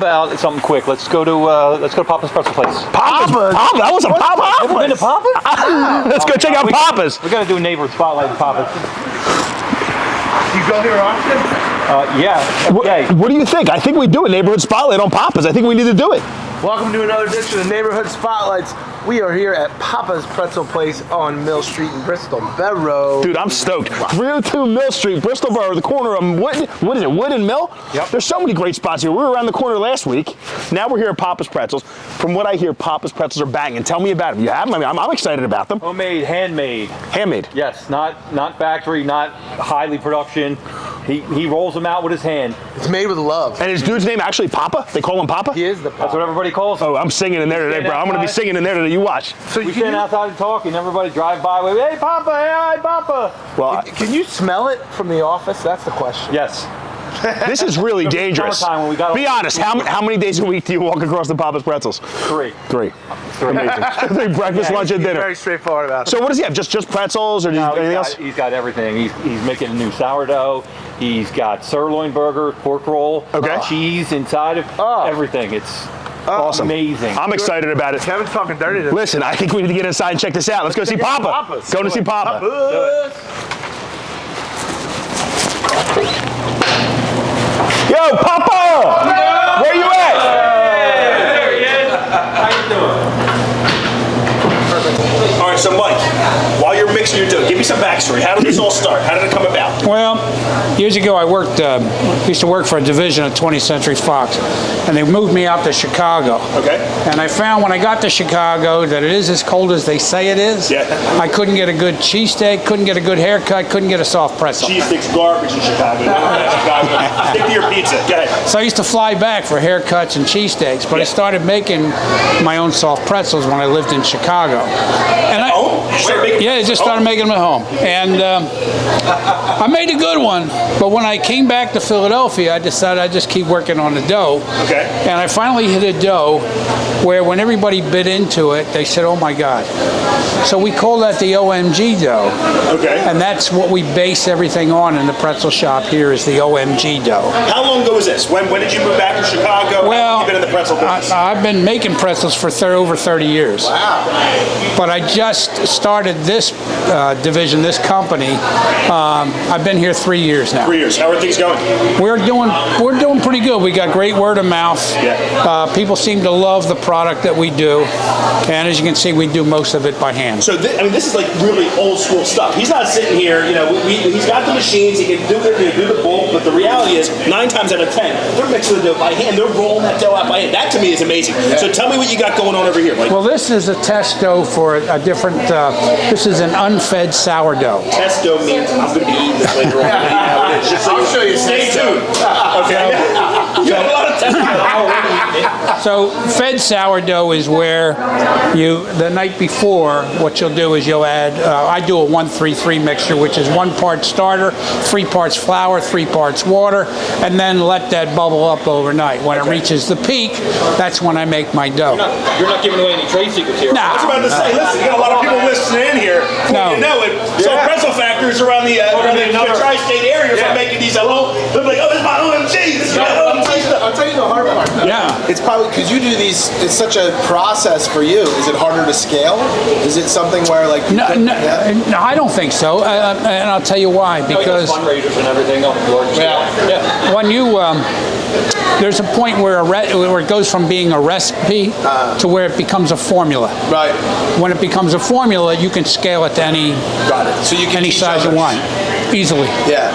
about something quick? Let's go to Papa's Pretzel Place. Papa's? Papa? That was a Papa? Ever been to Papa's? Let's go check out Papa's. We got to do a neighborhood spotlight at Papa's. You go here often? Yeah. What do you think? I think we do a neighborhood spotlight on Papa's. I think we need to do it. Welcome to another edition of Neighborhood Spotlights. We are here at Papa's Pretzel Place on Mill Street in Bristol, Borough. Dude, I'm stoked. 302 Mill Street, Bristol Borough, the corner of what is it, Wood and Mill? Yep. There's so many great spots here. We were around the corner last week. Now we're here at Papa's Pretzels. From what I hear, Papa's Pretzels are banging. Tell me about them. You have them? I mean, I'm excited about them. Homemade, handmade. Handmade? Yes, not factory, not highly production. He rolls them out with his hand. It's made with love. And his dude's name actually Papa? They call him Papa? He is the Papa. That's what everybody calls him. Oh, I'm singing in there today, bro. I'm going to be singing in there today. You watch. So we stand outside and talk, and everybody drive by with, hey, Papa, hey, hi, Papa. Well, can you smell it from the office? That's the question. Yes. This is really dangerous. When we got be honest, how many days a week do you walk across the Papa's Pretzels? Three. Amazing. Breakfast, lunch, and dinner. Very straightforward about it. So what does he have? Just pretzels or anything else? He's got everything. He's making a new sourdough. He's got sirloin burger, pork roll, cheese inside of everything. It's awesome. Amazing. I'm excited about it. Kevin's talking dirty to Listen, I think we need to get inside and check this out. Let's go see Papa. Go to see Papa. Yo, Papa! Where you at? There he is. How you doing? All right, so Mike, while you're mixing your dough, give me some backstory. How did this all start? How did it come about? Well, years ago I used to work for a division of 20th Century Fox, and they moved me out to Chicago. Okay. And I found when I got to Chicago that it is as cold as they say it is. Yeah. I couldn't get a good cheesesteak, couldn't get a good haircut, couldn't get a soft pretzel. Cheesesteak's garbage in Chicago. Stick to your pizza. Go ahead. So I used to fly back for haircuts and cheesesteaks, but I started making my own soft pretzels when I lived in Chicago. And I just started making them at home. And I made a good one, but when I came back to Philadelphia, I decided I'd just keep working on the dough. Okay. And I finally hit a dough where when everybody bit into it, they said, oh my God. So we call that the OMG dough. Okay. And that's what we base everything on in the pretzel shop here is the OMG dough. How long ago was this? When did you move back to Chicago? Well, how long have you been in the pretzel business? I've been making pretzels for over 30 years. Wow. But I just started this division, this company. I've been here 3 years now. 3 years. How are things going? We're doing pretty good. We got great word of mouth. Yeah. People seem to love the product that we do, and as you can see, we do most of it by hand. So this is like really old school stuff. He's not sitting here, he's got the machines, he can do the bulk, but the reality is 9 times out of 10, they're mixing the dough by hand. They're rolling that dough out by hand. That to me is amazing. Yeah. So tell me what you got going on over here, Mike. Well, this is a test dough for a different, this is an unfed sourdough. Test dough means I'm going to be eating this later on. I'll show you. Stay tuned. Okay. You have a lot of test dough. So fed sourdough is where the night before, what you'll do is you'll add, I do a 1-3-3 mixture, which is 1 part starter, 3 parts flour, 3 parts water, and then let that bubble up overnight. When it reaches the peak, that's when I make my dough. You're not giving away any trade secrets here. I was about to say, listen, you got a lot of people listening in here. No. You know it. So pretzel factories around the tri-state area are making these they're like, oh, this is my OMG. This is my OMG stuff. I'll tell you the hard part. Yeah. It's probably because you do these. It's such a process for you. Is it harder to scale? Is it something where like? No, I don't think so, and I'll tell you why. Because fundraisers and everything on the board. Yeah. When you there's a point where it goes from being a recipe to where it becomes a formula. Right. When it becomes a formula, you can scale it to any So you can any teach size others. you want, easily. Yeah.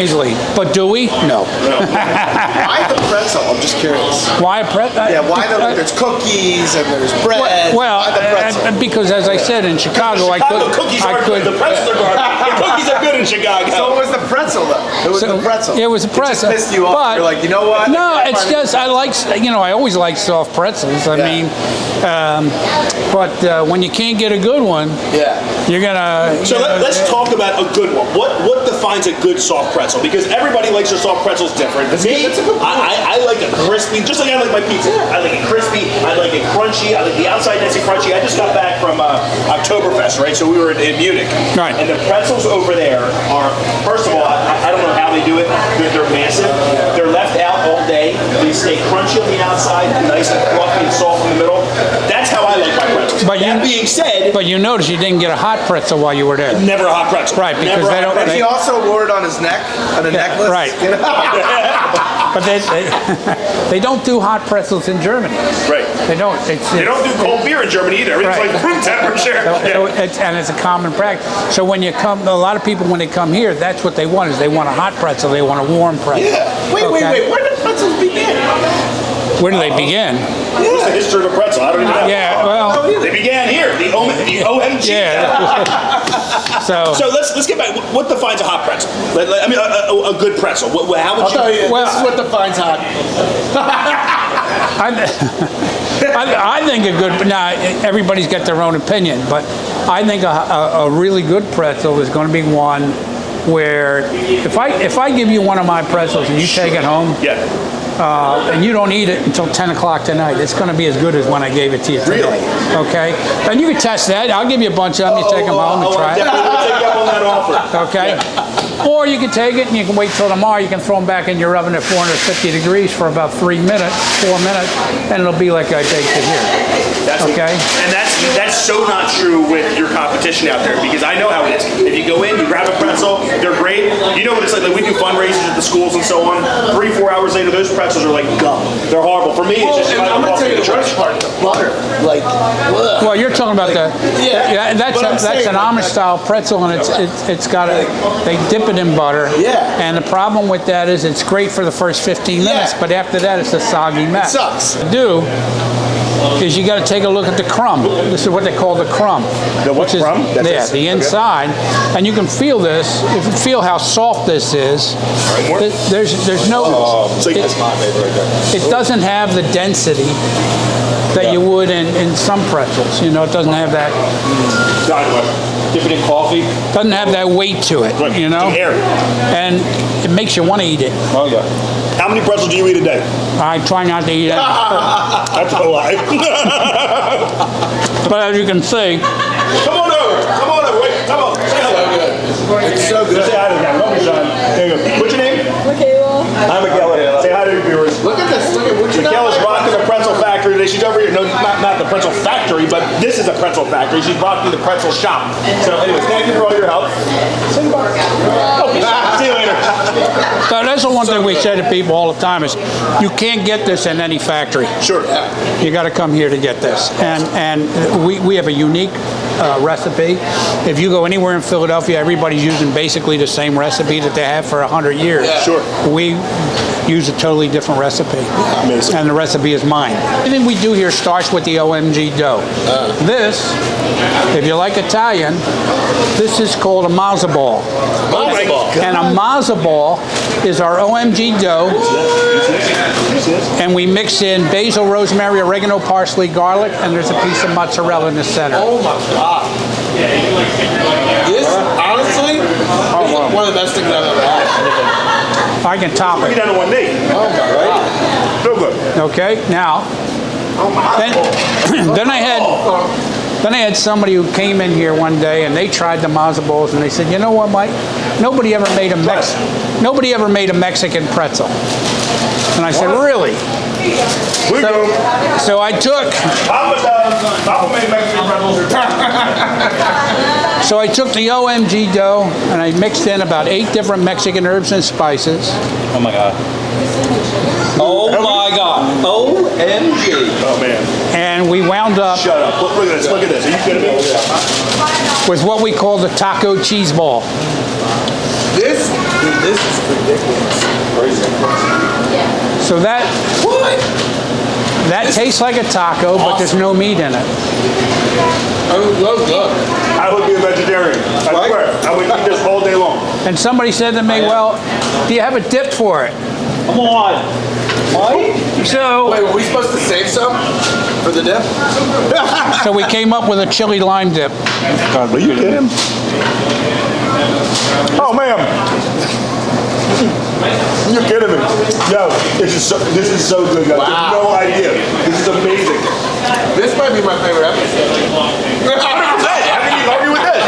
Easily. But do we? No. Why the pretzel? I'm just curious. Why a pretzel? Yeah. Why there's cookies and there's bread. Well, why the pretzel? because as I said in Chicago, cookies aren't good. The pretzels are garbage. The cookies are good in Chicago. So it was the pretzel though. It was the pretzel. It was a pretzel. It just pissed you off. But you're like, you know what? No, it's just I always like soft pretzels. I mean, but when you can't get a good one, you're gonna. So let's talk about a good one. What defines a good soft pretzel? Because everybody likes their soft pretzels different. Me, I like a crispy, just like I like my pizza. I like it crispy. I like it crunchy. I like the outside nice and crunchy. I just got back from Oktoberfest, right? So we were in Munich, right? And the pretzels over there there are, first of all, I don't know how they do it. They're massive. They're left out all day. They stay crunchy on the outside, nice and fluffy and soft in the middle. That's how I like my pretzels. But that being said, but you notice you didn't get a hot pretzel while you were there. never a hot pretzel. Right, because they don't. And he also wore it on his neck, on a necklace. Right. You know? But they don't do hot pretzels in Germany. Right. They don't. They don't do cold beer in Germany either. It's Right. like room temperature. So it's a common practice. So when you come, a lot of people when they come here, that's what they want is they want a hot pretzel. They want a warm pretzel. Yeah. Wait. Where did pretzels begin? Where do they begin? What's the history of a pretzel? I don't even know. Yeah. Well. They began here. The OMG. Yeah. So let's get back. What defines a hot pretzel? I mean, a good pretzel. How would I'll you? tell you, Well- this is what defines hot. I think a good. Now everybody's got their own opinion, but I think a really good pretzel is going to be one where if I give you one of my pretzels and you take it home. Yeah. And you don't eat it until 10 o'clock tonight. It's going to be as good as when I gave it to you today. Really? Okay? And you can test that. I'll give you a bunch of them. You take them home and try I'm definitely gonna take you up on that offer. it. Okay? Or you can take it and you can wait till tomorrow. You can throw them back in your oven at 450 degrees for about 4 minutes, and it'll be like I baked it here. Okay? And that's so not true with your competition out there because I know how it is. If you go in, you grab a pretzel, they're great. You know what it's like we do fundraisers at the schools and so on. 3-4 hours later, those pretzels are like gum. They're horrible. For me, it's just And I'm gonna tell you the worst part, the butter. Like, ugh. Well, you're talking about yeah. that's But I'm that's saying, an like, Amish style pretzel, and it's got they dip it in butter. Yeah. And the problem with that is it's great for the first 15 minutes, Yeah. but after that it's a soggy mess. sucks. Do is you got to take a look at the crumb. This is what they call the crumb. The what which is- crumb? That's Yeah, this. the inside, and you can feel this. If you feel how soft this is, there's no. That's my favorite right there. It doesn't have the density that you would in some pretzels. You know, it doesn't have that. Dip it in coffee. Doesn't have that weight to it. Right, You know, it's air. and it makes you want to eat it. Oh yeah. How many pretzels do you eat a day? I try not to eat it, That's a lie. but as you can see, Come on over. Wait, come on. Say hello. It's so good. Say hi to the guy. Love you, son. There you go. What's your name? Michaela. Hi, Michaela. Say hi to your viewers. Look at this. Look at what you Michaela's rocking the pretzel factory today. She's over here. No, not the pretzel factory, but this is a pretzel factory. She's rocking the pretzel shop. So, anyways, thank you for all your help. Say goodbye. Oh, see you later. so that's the one thing we say to people all the time is you can't get this in any factory. Sure. You got to come here to get this, and we have a unique recipe. If you go anywhere in Philadelphia, everybody's using basically the same recipe that they have for 100 years. Sure. We use a totally different recipe. Amazing. And the recipe is mine. Everything we do here starts with the OMG dough. This, if you like Italian, this is called a mazza ball. Oh my God. And a mazza ball is our OMG dough, and we mix in basil, rosemary, oregano, parsley, garlic, and there's a piece of mozzarella in the center. Oh my god. This, honestly, is one of the best things I've ever had. I can top Bring it it. down to 1 knee. Oh my god. So good. Okay, now, then I had somebody who came in here one day and they tried the mazza balls and they said, you know what, Mike? Nobody ever made a Mexican pretzel. And I said, really? So I took Papa made Mexican pretzels. So I took the OMG dough and I mixed in about 8 different Mexican herbs and spices. Oh my god. Oh my god. OMG. Oh man. And we wound up Shut up. Look at this. Look at this. Are you kidding me? with what we call the taco cheese ball. This is ridiculous. So that tastes like a taco, but there's no meat in it. Oh, good. I would be a vegetarian. I swear. I would eat this all day long. And somebody said to me, well, do you have a dip for it? Come on. Mike? So, Wait, were we supposed to save some for the dip? so we came up with a chili lime dip. Are you kidding? Oh man. You're kidding me. Yo, this is so good, guys. Wow. You have no idea. This is amazing. This might be my favorite episode. 100%. How can you argue with this?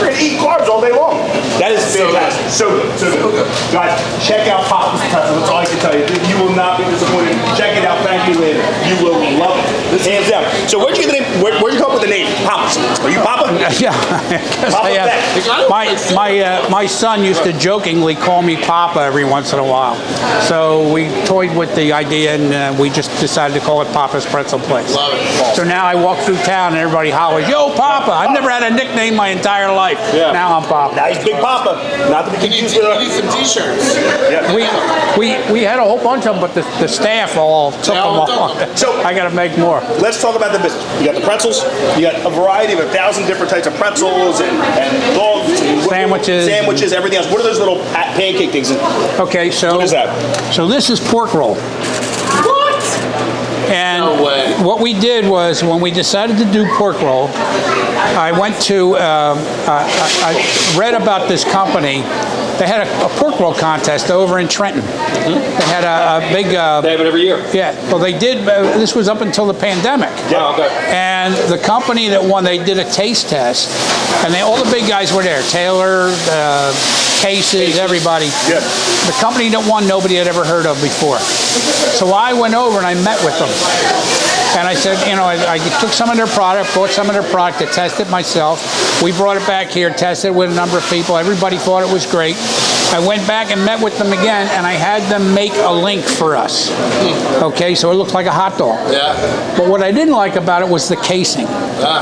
We're gonna eat carbs all day long. That is fantastic. So good. So good. Guys, check out Papa's Pretzels. That's all I can tell you. You will not be disappointed. Check it out. Thank you later. You will love it. Hands down. So where'd you get the name? Where'd you come up with the name? Papa's. Are you Papa? Yeah. Papa my son used to jokingly call me Papa every once in a while. So we toyed with the idea and we just decided to call it Papa's Pretzel Place. Love it. So now I walk through town and everybody hollers, "Yo, Papa!" I've never had a nickname my entire life. Yeah. Now I'm Papa. Now he's Big Papa. Not to be You confused need with some t-shirts. We had a whole bunch of them, but the staff all took them all all. took them. So- I got to make more. Let's talk about the business. You got the pretzels. You got a variety of 1,000 different types of pretzels and dogs and Sandwiches. everything else. What are those little pancake things? Okay, so What is that? So this is pork roll. What? And No way. what we did was when we decided to do pork roll, I went to I read about this company. They had a pork roll contest over in Trenton. They had a big. They have it every year. Yeah, well, they did. This was up until the pandemic. Yeah, okay. And the company that won, they did a taste test, and all the big guys were there. Taylor, Cases, everybody. Yeah. The company that won, nobody had ever heard of before. So I went over and I met with them. And I said, I took some of their product, bought some of their product to test it myself. We brought it back here, tested it with a number of people. Everybody thought it was great. I went back and met with them again, and I had them make a link for us. Okay, so it looked like a hot dog. Yeah. But what I didn't like about it was the casing.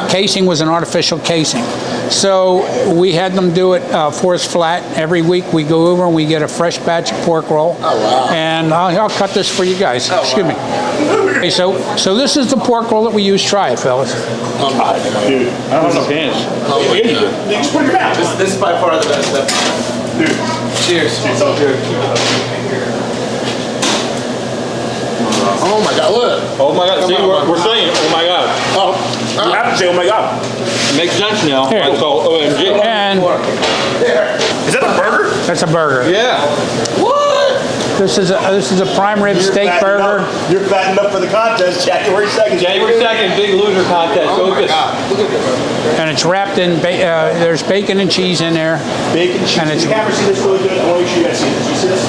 Casing was an artificial casing. So we had them do it for us flat. Every week we go over and we get a fresh batch of pork roll. Oh, wow. And I'll cut this for you guys. Excuse me. Okay, so this is the pork roll that we use. Try it, fellas. Dude, I don't have hands. Oh, my you God. just put it in your mouth. This is by far the best stuff. Dude. Cheers. It's all good. Oh my God, look. Oh my God! Come See, on, we're saying, oh my God! Oh. You have to say, oh my God. It makes sense now. Here. It's called OMG. And Is that a burger? that's a burger. Yeah. What? This is a prime rib steak burger. You're fattened up for the contest, January 2nd. January 2nd, big loser contest. Oh my Focus. God. Look at this. And it's wrapped in, there's bacon and cheese in there. Bacon, cheese. And it's- The camera see this really good. I want to make sure you guys see this. You see this?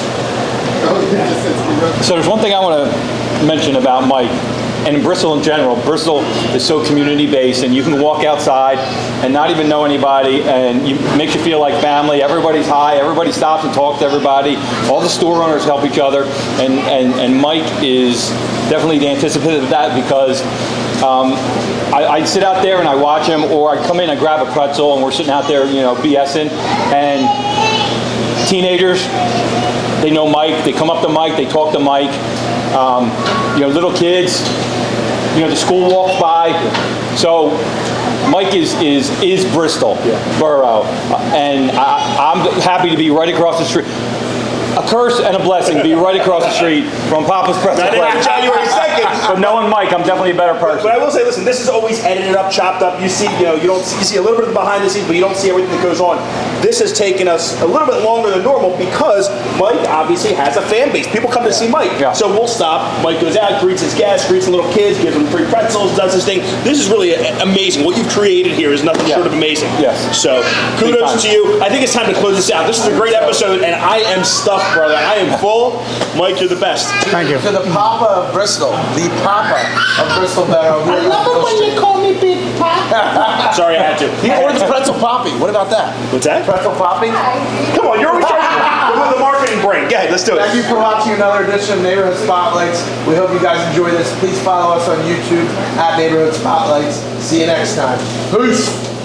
So there's one thing I want to mention about Mike, and in Bristol in general. Bristol is so community-based, and you can walk outside and not even know anybody, and it makes you feel like family. Everybody's high, everybody stops and talks to everybody. All the store owners help each other, and Mike is definitely the antithesis of that, because I sit out there and I watch him, or I come in and grab a pretzel, and we're sitting out there, BSing, and teenagers, they know Mike, they come up to Mike, they talk to Mike. Little kids, the school walks by. So Mike is Bristol Borough, and I'm happy to be right across the street. A curse and a blessing to be right across the street from Papa's Pretzel Not Place. in January 2nd. But knowing Mike, I'm definitely a better person. But I will say, listen, this is always edited up, chopped up. You see, you see a little bit of the behind the scenes, but you don't see everything that goes on. This has taken us a little bit longer than normal because Mike obviously has a fan base. People come to see Mike. Yeah. So we'll stop. Mike goes out, greets his guests, greets the little kids, gives them free pretzels, does his thing. This is really amazing. What you've created here is nothing short of amazing. Yes. So kudos to you. I think it's time to close this out. This is a great episode, and I am stuffed, brother. I am full. Mike, you're the best. Thank you. To the Papa of Bristol, the Papa of Bristol Barrow. I love it when you call me Big Pop. Sorry, I had to. He ordered pretzel poppy. What about that? What's that? Pretzel poppy? Come on, you're always trying with the marketing brain. Go ahead, let's do it. Thank you for watching another edition of Neighborhood Spotlights. We hope you guys enjoy this. Please follow us on YouTube at Neighborhood Spotlights. See you next time. Peace.